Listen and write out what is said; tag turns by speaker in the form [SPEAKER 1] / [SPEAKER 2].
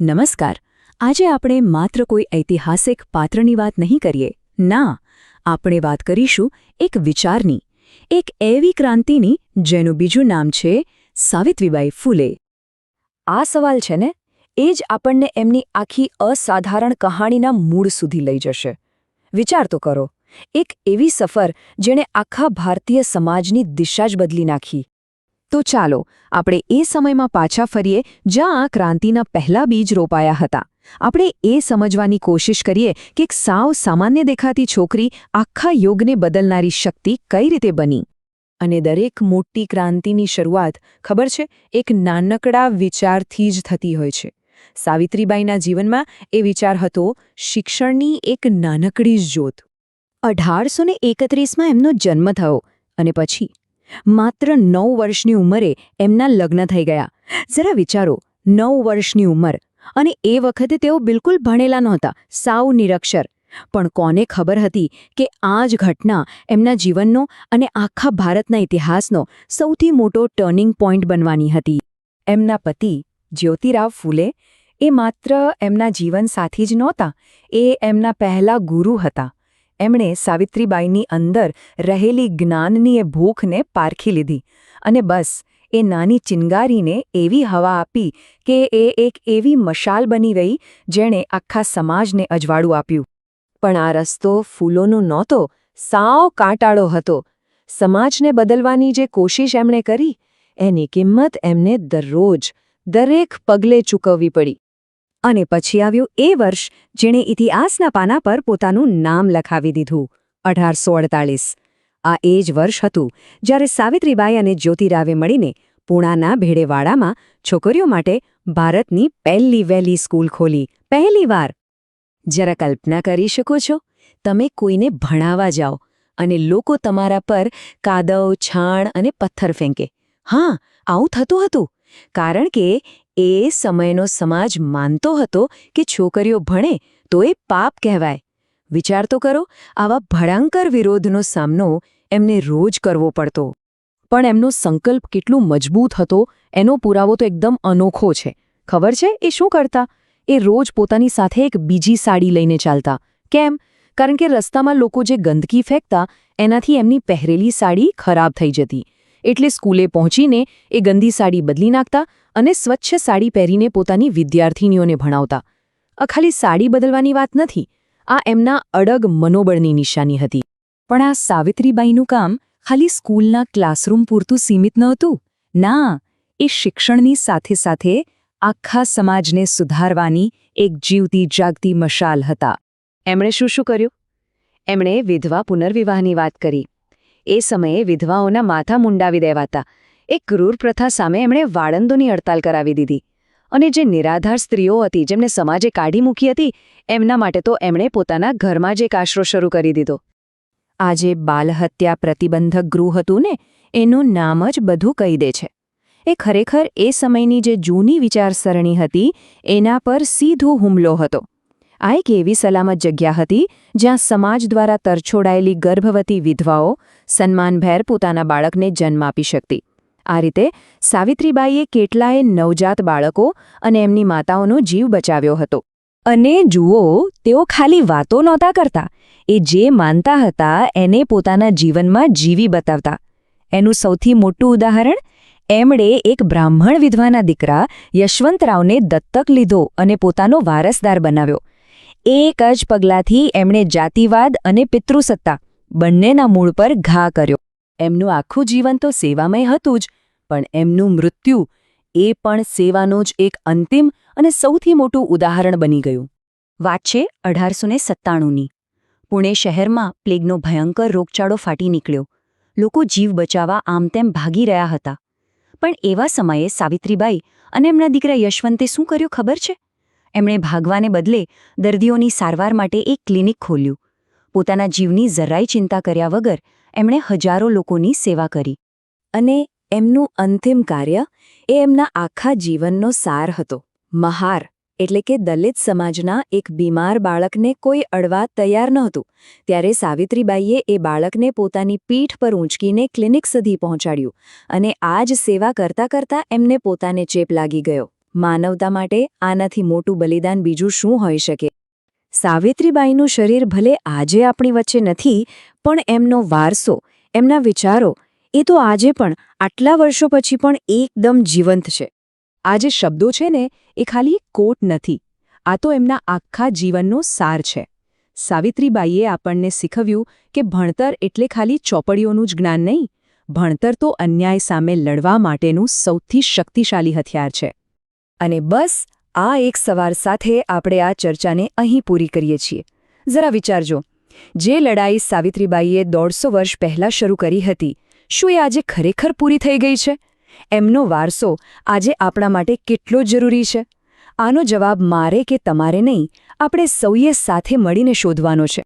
[SPEAKER 1] નમસ્કાર. આજે આપણે માત્ર કોઈ ઐતિહાસિક પાત્રની વાત નહીં કરીએ. ના, આપણે વાત કરીશું એક વિચારની, એક એવી ક્રાંતિની જેનું બીજું નામ છે સાવિત્રીબાઈ ફૂલે.
[SPEAKER 2] આ સવાલ છે ને, એ જ આપણને એમની આખી અસાધારણ કહાણીના મૂળ સુધી લઈ જશે. વિચાર તો કરો, એક એવી સફર જેણે આખા ભારતીય સમાજની દિશા જ બદલી નાખી. તો ચાલો આપણે એ સમયમાં પાછા ફરીએ જ્યાં આ ક્રાંતિના પહેલા બીજ રોપાયા હતા. આપણે એ સમજવાની કોશિશ કરીએ કે એક સાવ સામાન્ય દેખાતી છોકરી આખા યુગને બદલનારી શક્તિ કઈ રીતે બની. અને દરેક મોટી ક્રાંતિની શરૂઆત, ખબર છે, એક નાનકડા વિચારથી જ થતી હોય છે. સાવિત્રીબાઈના જીવનમાં એ વિચાર હતો શિક્ષણની એક નાનકડી જ જ્યોત. 1831માં એમનો જન્મ થયો અને પછી માત્ર 9 વર્ષની ઉંમરે એમના લગ્ન થઈ ગયા. જરા વિચારો, 9 વર્ષની ઉંમર, અને એ વખતે તેઓ બિલકુલ ભણેલા નહોતા, સાવ નિરક્ષર. પણ કોને ખબર હતી કે આ જ ઘટના એમના જીવનનો અને આખા ભારતના ઇતિહાસનો સૌથી મોટો ટર્નિંગ પોઈન્ટ બનવાની હતી. એમના પતિ જ્યોતિરાવ ફૂલે એ માત્ર એમના જીવનસાથી જ નહોતા, એ એમના પહેલા ગુરુ હતા. એમણે સાવિત્રીબાઈની અંદર રહેલી જ્ઞાનની એ ભૂખને પારખી લીધી અને બસ એ નાની ચિનગારીને એવી હવા આપી કે એ એક એવી મશાલ બની ગઈ જેણે આખા સમાજને અજવાળું આપ્યું. પણ આ રસ્તો ફૂલોનો નહોતો, સાવ કાંટાળો હતો. સમાજને બદલવાની જે કોશિશ એમણે કરી એની કિંમત એમને દરરોજ, દરેક પગલે ચૂકવવી પડી. અને પછી આવ્યું એ વર્ષ જેણે ઇતિહાસના પાના પર પોતાનું નામ લખાવી દીધું, 1848. આ એ જ વર્ષ હતું જ્યારે સાવિત્રીબાઈ અને જ્યોતિરાવે મળીને પૂણાના ભેડેવાડામાં છોકરીઓ માટે ભારતની પહેલી વહેલી સ્કૂલ ખોલી. પહેલીવાર. જરા કલ્પના કરી શકો છો, તમે કોઈને ભણાવવા જાઓ અને લોકો તમારા પર કાદવ, છાણ અને પથ્થર ફેંકે. હા, આવું થતું હતું, કારણ કે એ સમયનો સમાજ માનતો હતો કે છોકરીઓ ભણે તો એ પાપ કહેવાય. વિચાર તો કરો, આવા ભયંકર વિરોધનો સામનો એમને રોજ કરવો પડતો. પણ એમનો સંકલ્પ કેટલો મજબૂત હતો એનો પુરાવો તો એકદમ અનોખો છે. ખબર છે એ શું કરતા? એ રોજ પોતાની સાથે એક બીજી સાડી લઈને ચાલતા. કેમ? કારણ કે રસ્તામાં લોકો જે ગંદકી ફેંકતા એનાથી એમની પહેરેલી સાડી ખરાબ થઈ જતી. એટલે સ્કૂલે પહોંચીને એ ગંદી સાડી બદલી નાખતા અને સ્વચ્છ સાડી પહેરીને પોતાની વિદ્યાર્થીનીઓને ભણાવતા. ખાલી સાડી બદલવાની વાત નથી, આ એમના અડગ મનોબળની નિશાની હતી. પણ આ સાવિત્રીબાઈનું કામ ખાલી સ્કૂલના ક્લાસરૂમ પૂરતું સીમિત નહોતું. ના, એ શિક્ષણની સાથે સાથે આખા સમાજને સુધારવાની એક જીવતી જાગતી મશાલ હતા. એમણે શું શું કર્યું? એમણે વિધવા પુનર્વિવાહની વાત કરી. એ સમયે વિધવાઓના માથા મુંડાવી દેવાતા. એક ક્રૂર પ્રથા સામે એમણે વાળંદોની હડતાલ કરાવી દીધી. અને જે નિરાધાર સ્ત્રીઓ હતી જેમને સમાજે કાઢી મૂકી હતી એમના માટે તો એમણે પોતાના ઘરમાં જ એક આશરો શરૂ કરી દીધો. આ જે બાલહત્યા પ્રતિબંધક ગૃહ હતું ને, એનું નામ જ બધું કહી દે છે. એ ખરેખર એ સમયની જે જૂની વિચારસરણી હતી એના પર સીધો હુમલો હતો. આ એક એવી સલામત જગ્યા હતી જ્યાં સમાજ દ્વારા તરછોડાયેલી ગર્ભવતી વિધવાઓ સન્માનભેર પોતાના બાળકને જન્મ આપી શકતી. આ રીતે સાવિત્રીબાઈએ કેટલાય નવજાત બાળકો અને એમની માતાઓનો જીવ બચાવ્યો હતો. અને જુઓ, તેઓ ખાલી વાતો નહોતા કરતા, એ જે માનતા હતા એને પોતાના જીવનમાં જીવી બતાવતા. એનું સૌથી મોટું ઉદાહરણ, એમણે એક બ્રાહ્મણ વિધવાના દીકરા યશવંતરાવને દત્તક લીધો અને પોતાનો વારસદાર બનાવ્યો. એક જ પગલાંથી એમણે જાતિવાદ અને પિતૃસત્તા બંનેના મૂળ પર ઘા કર્યો. એમનું આખું જીવન તો સેવામય હતું જ, પણ એમનું મૃત્યુ એ પણ સેવાનો જ એક અંતિમ અને સૌથી મોટું ઉદાહરણ બની ગયું. વાત છે 1897ની. પુણે શહેરમાં પ્લેગનો ભયંકર રોગચાળો ફાટી નીકળ્યો. લોકો જીવ બચાવવા આમ તેમ ભાગી રહ્યા હતા. પણ એવા સમયે સાવિત્રીબાઈ અને એમના દીકરા યશવંતે શું કર્યું ખબર છે? એમણે ભાગવાને બદલે દર્દીઓની સારવાર માટે એક ક્લિનિક ખોલ્યું. પોતાના જીવની જરાય ચિંતા કર્યા વગર એમણે હજારો લોકોની સેવા કરી. અને એમનું અંતિમ કાર્ય એ એમના આખા જીવનનો સાર હતો. મહાર એટલે કે દલિત સમાજના એક બીમાર બાળકને કોઈ અડવા તૈયાર નહોતું, ત્યારે સાવિત્રીબાઈએ એ બાળકને પોતાની પીઠ પર ઊંચકીને ક્લિનિક સુધી પહોંચાડ્યું. અને આ જ સેવા કરતાં કરતાં એમને પોતાને ચેપ લાગી ગયો.
[SPEAKER 1] માનવતા માટે આનાથી મોટું બલિદાન બીજું શું હોઈ શકે? સાવિત્રીબાઈનું શરીર ભલે આજે આપણી વચ્ચે નથી, પણ એમનો વારસો, એમના વિચારો, એ તો આજે પણ આટલા વર્ષો પછી પણ એકદમ જીવંત છે. આ જે શબ્દો છે ને, એ ખાલી કોટ નથી. આ તો એમના આખા જીવનનો સાર છે. સાવિત્રીબાઈએ આપણને શીખવ્યું કે ભણતર એટલે ખાલી ચોપડીઓનું જ જ્ઞાન નહીં. ભણતર તો અન્યાય સામે લડવા માટેનું સૌથી શક્તિશાળી હથિયાર છે. અને બસ આ એક સવાલ સાથે આપણે આ ચર્ચાને અહીં પૂરી કરીએ છીએ. જરા વિચારજો, જે લડાઈ સાવિત્રીબાઈએ 150 વર્ષ પહેલાં શરૂ કરી હતી, શું એ આજે ખરેખર પૂરી થઈ ગઈ છે? એમનો વારસો આજે આપણા માટે કેટલો જરૂરી છે? આનો જવાબ મારે કે તમારે નહીં, આપણે સૌએ સાથે મળીને શોધવાનો છે.